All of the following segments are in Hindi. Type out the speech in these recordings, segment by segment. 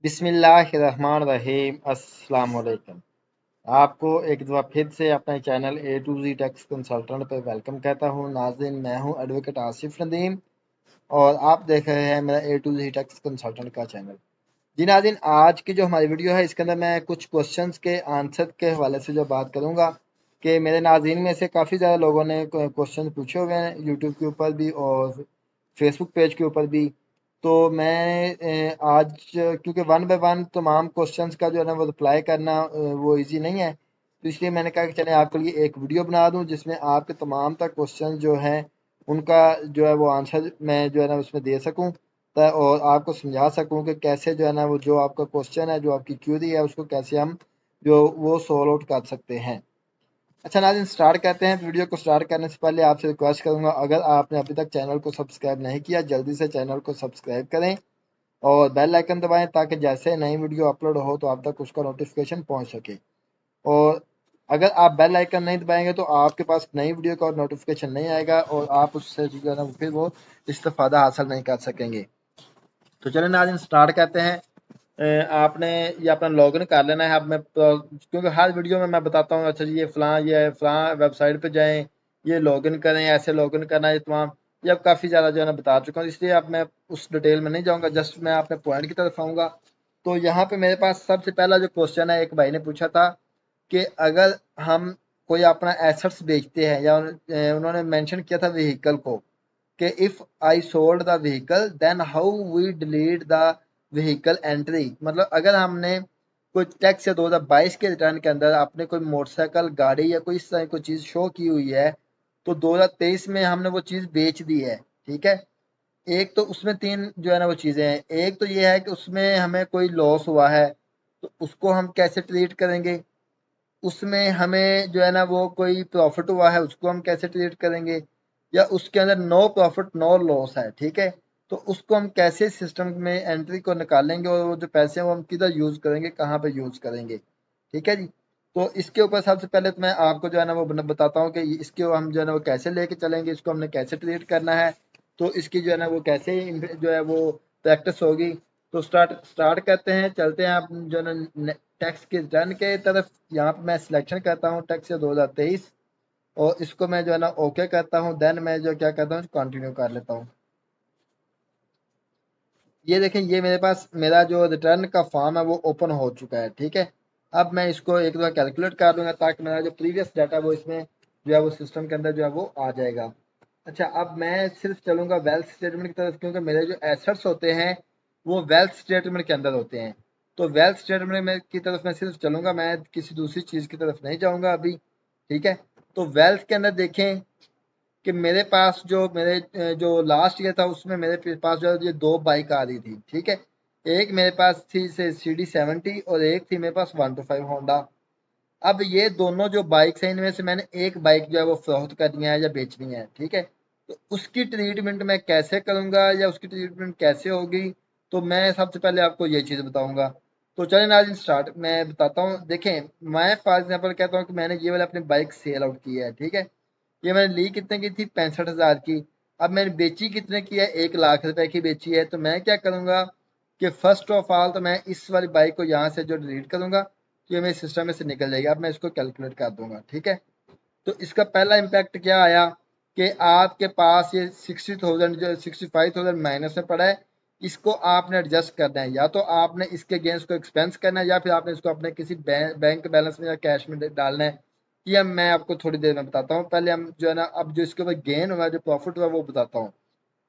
बिस्मिल्लाहिर्रहमानिर्रहीम अस्सलाम वालेकुम। आपको एक दफ़ा फिर से अपने channel A to G tax consultant पर वेलकम कहता हूँ। नाज़रीन, मैं हूँ एडवोकेट आसिफ नदीम और आप देख रहे हैं मेरा ए टू जी टैक्स कंसल्टेंट का चैनल। जी नाज़रीन, आज की जो हमारी वीडियो है इसके अंदर मैं कुछ क्वेश्चंस के आंसर के हवाले से जो बात करूँगा कि मेरे नाज़रीन में से काफ़ी ज़्यादा लोगों ने क्वेश्चन पूछे हुए हैं यूट्यूब के ऊपर भी और फेसबुक पेज के ऊपर भी। तो मैं आज क्योंकि वन बाय वन तमाम क्वेश्चंस का जो है ना वो रिप्लाई करना वो इजी नहीं है, तो इसलिए मैंने कहा कि चले आपके लिए एक वीडियो बना दूं जिसमें आपके तमाम तक क्वेश्चन जो हैं उनका जो है वो आंसर मैं जो है ना उसमें दे सकूं और आपको समझा सकूं कि कैसे जो है ना वो जो आपका क्वेश्चन है, जो आपकी क्यूरी है, उसको कैसे हम जो वो सॉल्व आउट कर सकते हैं। अच्छा नाज़रीन, स्टार्ट करते हैं। वीडियो को स्टार्ट करने से पहले आपसे रिक्वेस्ट करूंगा, अगर आपने अभी तक चैनल को सब्सक्राइब नहीं किया जल्दी से चैनल को सब्सक्राइब करें और बेल आइकन दबाएं ताकि जैसे नई वीडियो अपलोड हो तो आप तक उसका नोटिफिकेशन पहुंच सके। और अगर आप बेल आइकन नहीं दबाएंगे तो आपके पास नई वीडियो का नोटिफिकेशन नहीं आएगा और आप उससे जो है ना फिर वो इस्तेफादा हासिल नहीं कर सकेंगे। तो चलिए नाज़रीन, स्टार्ट करते हैं। आपने ये अपना लॉगिन कर लेना है। अब मैं क्योंकि हर वीडियो में मैं बताता हूँ, अच्छा जी ये फ़लाँ वेबसाइट पे जाएं, ये लॉगिन करें, ऐसे लॉगिन करना है, ये तमाम ये अब काफ़ी ज़्यादा जो है ना बता चुका हूँ, इसलिए अब मैं उस डिटेल में नहीं जाऊँगा, जस्ट मैं अपने पॉइंट की तरफ आऊँगा। तो यहाँ पे मेरे पास सबसे पहला जो क्वेश्चन है, एक भाई ने पूछा था कि अगर हम कोई अपना एसेट्स बेचते हैं या उन्होंने मेंशन किया था व्हीकल को कि if I sold the vehicle then how we delete the vehicle entry. मतलब अगर हमने कोई टैक्स या 2022 के रिटर्न के अंदर आपने कोई मोटरसाइकिल, गाड़ी या कोई इस तरह कोई चीज़ शो की हुई है तो 2023 में हमने वो चीज़ बेच दी है, ठीक है। एक तो उसमें तीन जो है ना वो चीज़ें हैं। एक तो ये है कि उसमें हमें कोई लॉस हुआ है तो उसको हम कैसे ट्रीट करेंगे। उसमें हमें जो है ना वो कोई प्रॉफिट हुआ है उसको हम कैसे ट्रीट करेंगे, या उसके अंदर नो प्रॉफिट नो लॉस है, ठीक है। तो उसको हम कैसे सिस्टम में एंट्री को निकालेंगे और वो जो पैसे हैं वो हम किधर यूज़ करेंगे, कहाँ पे यूज़ करेंगे, ठीक है जी। तो इसके ऊपर सबसे पहले तो मैं आपको जो है ना वो बताता हूँ कि इसके हम जो है ना वो कैसे लेके चलेंगे, इसको हमने कैसे ट्रीट करना है, तो इसकी जो है ना वो कैसे जो है वो प्रैक्टिस होगी। तो स्टार्ट करते हैं, चलते हैं आप जो है ना टैक्स के रिटर्न के तरफ। यहाँ पे मैं सिलेक्शन करता हूँ टैक्स 2023 और इसको मैं जो है ना ओके करता हूँ। देन मैं जो क्या करता हूँ कंटिन्यू कर लेता हूँ। ये देखें, ये मेरे पास मेरा जो रिटर्न का फॉर्म है वो ओपन हो चुका है, ठीक है। अब मैं इसको एक बार कैलकुलेट कर दूंगा ताकि मेरा जो प्रीवियस डाटा वो इसमें जो है वो सिस्टम के अंदर जो है वो आ जाएगा। अच्छा, अब मैं सिर्फ चलूंगा वेल्थ स्टेटमेंट की तरफ, क्योंकि मेरे जो एसेट्स होते हैं वो वेल्थ स्टेटमेंट के अंदर होते हैं। तो वेल्थ स्टेटमेंट में की तरफ मैं सिर्फ चलूंगा, मैं किसी दूसरी चीज़ की तरफ नहीं जाऊंगा अभी, ठीक है। तो वेल्थ के अंदर देखें कि मेरे पास जो जो लास्ट ईयर था उसमें मेरे पास जो है ये दो बाइक आ रही थी, ठीक है। एक मेरे पास थी से CD70 और एक थी मेरे पास 125 होंडा। अब ये दोनों जो बाइक्स हैं इनमें से मैंने एक बाइक जो है वो फरोख्त करनी है या बेचनी है, ठीक है। तो उसकी ट्रीटमेंट मैं कैसे करूंगा या उसकी ट्रीटमेंट कैसे होगी, तो मैं सबसे पहले आपको ये चीज़ बताऊंगा। तो चलें नाज़रीन, स्टार्ट मैं बताता हूँ। देखें, मैं फॉर एग्जांपल कहता हूँ कि मैंने ये वाली अपनी बाइक सेल आउट की है, ठीक है। ये मैंने ली कितने की थी, 65,000 की। अब मैंने बेची कितने की है, 1 लाख रुपए की बेची है। तो मैं क्या करूंगा कि फर्स्ट ऑफ ऑल तो मैं इस वाली बाइक को यहाँ से जो डिलीट करूंगा तो ये मेरे सिस्टम में से निकल जाएगी। अब मैं इसको कैलकुलेट कर दूंगा, ठीक है। तो इसका पहला इम्पैक्ट क्या आया कि आपके पास ये 60,000 जो 65,000 माइनस में पड़ा है, इसको आपने एडजस्ट करना है। या तो आपने इसके अगेंस्ट को एक्सपेंस करना है या फिर आपने इसको अपने किसी बैंक बैलेंस में या कैश में डालना है। ये मैं आपको थोड़ी देर में बताता हूँ। पहले हम जो है ना अब जो इसके ऊपर गेन हुआ, जो प्रॉफिट हुआ वो बताता हूँ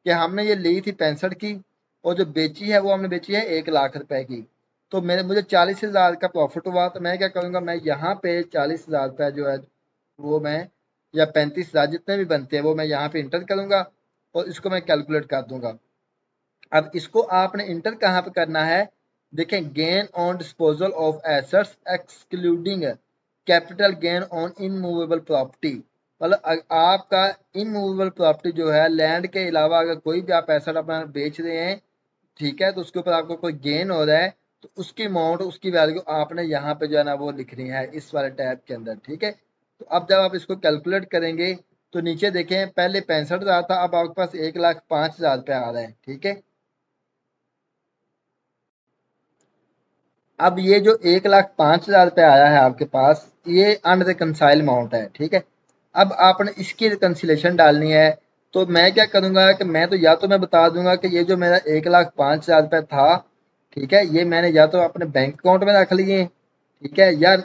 कि हमने ये ली थी 65 की और जो बेची है वो हमने बेची है 1 लाख रुपए की। तो मेरे मुझे 40,000 का प्रॉफिट हुआ। तो मैं क्या करूँगा, मैं यहाँ पे 40,000 रुपये जो है वो मैं या 35,000 जितने भी बनते हैं वो मैं यहाँ पे इंटर करूँगा और इसको मैं कैलकुलेट कर दूंगा। अब इसको आपने इंटर कहाँ पे करना है, देखें, gain on disposal of assets excluding capital gain on immovable property. मतलब आपका इनमूवेबल प्रॉपर्टी जो है, लैंड के अलावा अगर कोई भी आप एसेट अपना बेच रहे हैं, ठीक है, तो उसके ऊपर आपको कोई गेन हो रहा है तो उसकी अमाउंट, उसकी वैल्यू आपने यहाँ पे जो है ना वो लिखनी है इस वाले टैब के अंदर, ठीक है। तो अब जब आप इसको कैलकुलेट करेंगे तो नीचे देखें, पहले 65,000 था, अब आपके पास 1,05,000 रुपये आ रहा है, ठीक है। अब ये जो 1,05,000 रुपये आया है आपके पास, ये अनरिकनसाइल अमाउंट है, ठीक है। अब आपने इसकी रिकन्सिलेशन डालनी है, तो मैं क्या करूंगा कि मैं तो या तो मैं बता दूंगा कि ये जो मेरा 1,05,000 रुपये था, ठीक है, ये मैंने या तो अपने बैंक अकाउंट में रख लिए, ठीक है, या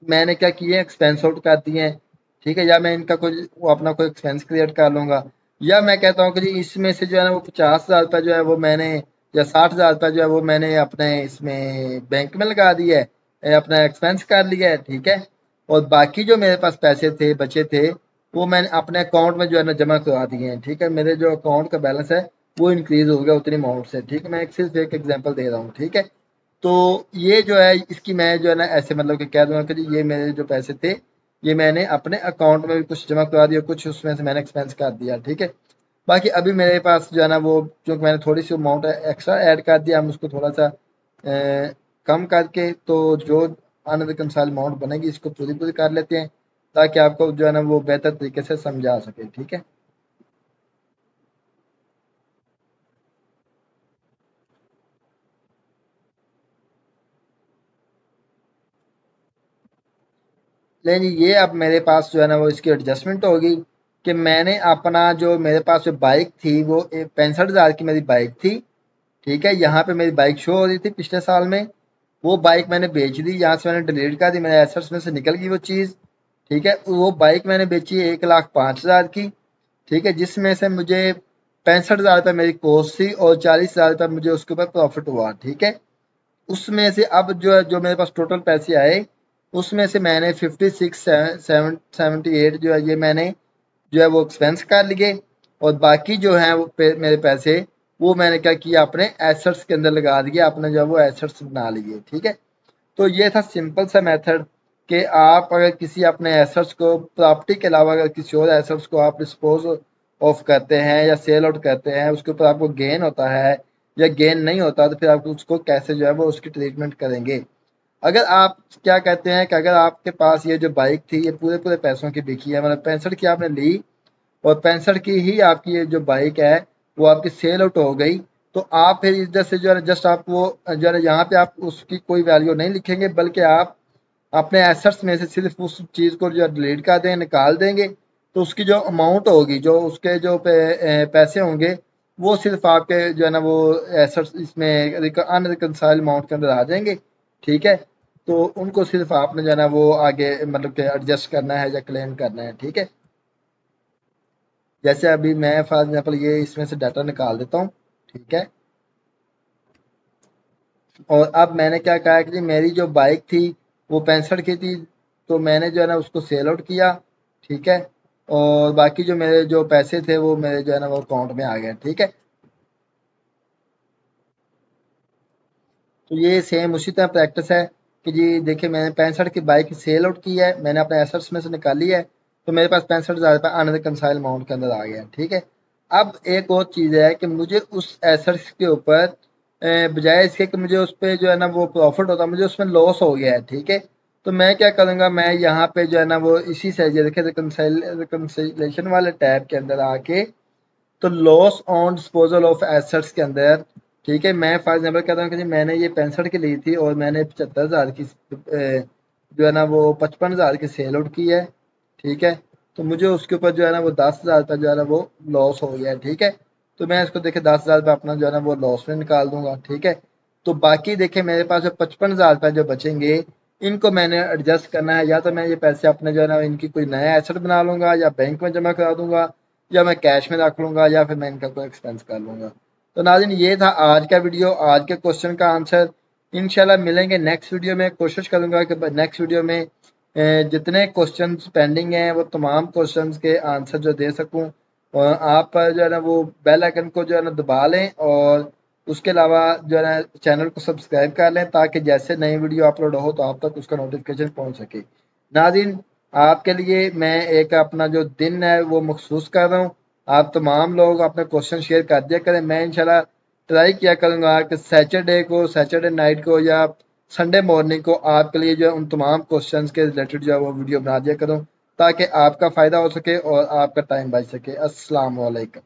मैंने क्या किए एक्सपेंस आउट कर दिए हैं, ठीक है, या मैं इनका कोई वो अपना कोई एक्सपेंस क्रिएट कर लूंगा, या मैं कहता हूँ कि जी इसमें से जो है ना वो 50,000 रुपये जो है वो मैंने, या 60,000 रुपये जो है वो मैंने अपने इसमें बैंक में लगा दिया है, अपना एक्सपेंस कर लिया है, ठीक है। और बाकी जो मेरे पास पैसे थे बचे थे, वो मैंने अपने अकाउंट में जो है ना जमा करवा दिए हैं, ठीक है। मेरे जो अकाउंट का बैलेंस है वो इंक्रीज हो गया उतनी अमाउंट से, ठीक है। मैं एक सिर्फ एक एग्जांपल दे रहा हूँ, ठीक है। तो ये जो है इसकी मैं जो है ना ऐसे मतलब कि कह दूंगा कि जी ये मेरे जो पैसे थे ये मैंने अपने अकाउंट में भी कुछ जमा करवा दिया, कुछ उसमें से मैंने एक्सपेंस कर दिया, ठीक है। बाकी अभी मेरे पास जो है ना वो क्योंकि मैंने थोड़ी सी अमाउंट एक्स्ट्रा ऐड कर दिया, हम उसको थोड़ा सा कम करके, तो जो अनरिकनसाइल्ड अमाउंट बनेगी इसको पूरी पूरी कर लेते हैं, ताकि आपको जो है ना वो बेहतर तरीके से समझा सके, ठीक है। लेकिन ये अब मेरे पास जो है ना वो इसकी एडजस्टमेंट होगी कि मैंने अपना जो मेरे पास जो बाइक थी वो 65,000 की मेरी बाइक थी, ठीक है। यहाँ पे मेरी बाइक शो हो रही थी पिछले साल में, वो बाइक मैंने बेच दी, यहाँ से मैंने डिलीट कर दी, मेरे एसेट्स में से निकल गई वो चीज़, ठीक है। वो बाइक मैंने बेची है 1,05,000 की, ठीक है, जिसमें से मुझे 65,000 रुपये मेरी कॉस्ट थी और 40,000 रुपये मुझे उसके ऊपर प्रॉफिट हुआ, ठीक है। उसमें से अब जो मेरे पास टोटल पैसे आए, उसमें से मैंने 56 78 जो है ये मैंने जो है वो एक्सपेंस कर लिए, और बाकी जो है वो मेरे पैसे वो मैंने क्या किया अपने एसेट्स के अंदर लगा दिया, अपने जो है वो एसेट्स बना लिए, ठीक है। तो ये था सिंपल सा मेथड कि आप अगर किसी अपने एसेट्स को प्रॉपर्टी के अलावा अगर किसी और एसेट्स को आप डिस्पोज ऑफ करते हैं या सेल आउट करते हैं, उसके ऊपर आपको गेन होता है या गेन नहीं होता, तो फिर आप उसको कैसे जो है वो उसकी ट्रीटमेंट करेंगे। अगर आप क्या कहते हैं कि अगर आपके पास ये जो बाइक थी ये पूरे पूरे पैसों की बिकी है, मतलब 65 की आपने ली और 65 की ही आपकी ये जो बाइक है वो आपकी सेल आउट हो गई, तो आप फिर इधर से जो है जस्ट आप वो जो है यहाँ पे आप उसकी कोई वैल्यू नहीं लिखेंगे, बल्कि आप अपने एसेट्स में से सिर्फ उस चीज़ को जो है डिलीट कर देंगे, निकाल देंगे, तो उसकी जो अमाउंट होगी, जो उसके जो पैसे होंगे, वो सिर्फ आपके जो है ना वो एसेट्स इसमें अनरिकनसाइल्ड अमाउंट के अंदर आ जाएंगे, ठीक है। तो उनको सिर्फ आपने जो है ना वो आगे मतलब कि एडजस्ट करना है या क्लेम करना है, ठीक है। जैसे अभी मैं फॉर एग्जांपल ये इसमें से डाटा निकाल देता हूँ, ठीक है। और अब मैंने क्या कहा कि जी मेरी जो बाइक थी वो 65 की थी, तो मैंने जो है ना उसको सेल आउट किया, ठीक है। और बाकी जो मेरे जो पैसे थे वो मेरे जो है ना वो अकाउंट में आ गए, ठीक है। तो ये सेम उसी तरह प्रैक्टिस है कि जी देखिए मैंने 65 की बाइक सेल आउट की है, मैंने अपने एसेट्स में से निकाली है, तो मेरे पास 65,000 रुपये अनरिकनसाइल अमाउंट के अंदर आ गया, ठीक है। अब एक और चीज़ है कि मुझे उस एसेट्स के ऊपर बजाय इसके कि मुझे उस पर जो है ना वो प्रॉफिट होता, मुझे उसमें लॉस हो गया है, ठीक है। तो मैं क्या करूँगा, मैं यहाँ पे जो है ना वो इसी से ये देखिए रिकनसिलेशन वाले टैब के अंदर आके, तो loss on disposal of assets के अंदर, ठीक है, मैं फॉर एग्जाम्पल कहता हूँ कि जी मैंने ये 65 की ली थी और मैंने 75,000 की जो है ना वो 55,000 की सेल आउट की है, ठीक है। तो मुझे उसके ऊपर जो है ना वो 10,000 रुपये जो है ना वो लॉस हो गया है, ठीक है। तो मैं इसको देखे 10,000 रुपये अपना जो है ना वो लॉस में निकाल दूंगा, ठीक है। तो बाकी देखे मेरे पास जो 55,000 रुपये जो बचेंगे, इनको मैंने एडजस्ट करना है, या तो मैं ये पैसे अपने जो है ना इनकी कोई नया एसेट बना लूंगा या बैंक में जमा करा दूंगा, या मैं कैश में रख लूंगा, या फिर मैं इनका कोई एक्सपेंस कर लूंगा। तो नाज़रीन ये था आज का वीडियो, आज के क्वेश्चन का आंसर। इंशाल्लाह मिलेंगे नेक्स्ट वीडियो में, कोशिश करूंगा कि नेक्स्ट वीडियो में जितने क्वेश्चंस पेंडिंग हैं वो तमाम क्वेश्चंस के आंसर जो दे सकूं। और आप जो है ना वो बेल आइकन को जो है ना दबा लें, और उसके अलावा जो है ना चैनल को सब्सक्राइब कर लें, ताकि जैसे नई वीडियो अपलोड हो तो आप तक उसका नोटिफिकेशन पहुंच सके। नाज़रीन आपके लिए मैं एक अपना जो दिन है वो मखसूस कर रहा हूँ, आप तमाम लोग अपने क्वेश्चन शेयर कर दिया करें। मैं इंशाल्लाह ट्राई किया करूँगा कि सैटरडे को, सैटरडे नाइट को या संडे मॉर्निंग को आपके लिए जो है उन तमाम क्वेश्चंस के रिलेटेड जो है वो वीडियो बना दिया करूँ, ताकि आपका फ़ायदा हो सके और आपका टाइम बच सके। अस्सलाम वालेकुम।